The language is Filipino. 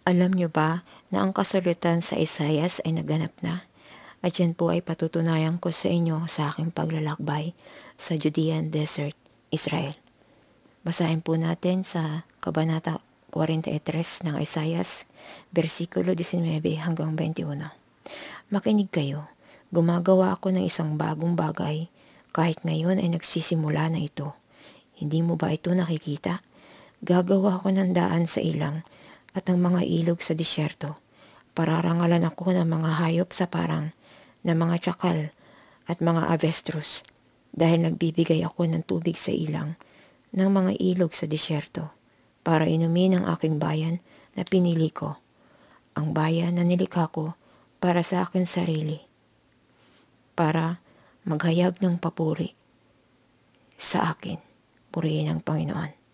Alam niyo ba na ang kasalutan sa Isaias ay naganap na? At yan po ay patutunayan ko sa inyo sa aking paglalakbay sa Judean Desert, Israel. Basahin po natin sa Kabanata 43 ng Isaias, versikulo 19 hanggang 21. Makinig kayo, gumagawa ako ng isang bagong bagay, kahit ngayon ay nagsisimula na ito. Hindi mo ba ito nakikita? Gagawa ako ng daan sa ilang at ng mga ilog sa disyerto. Pararangalan ako ng mga hayop sa parang, ng mga tsakal at mga avestrus, dahil nagbibigay ako ng tubig sa ilang, ng mga ilog sa disyerto, para inumin ang aking bayan na pinili ko, ang bayan na nilikha ko para sa aking sarili, para maghayag ng papuri sa akin. Purihin ang Panginoon.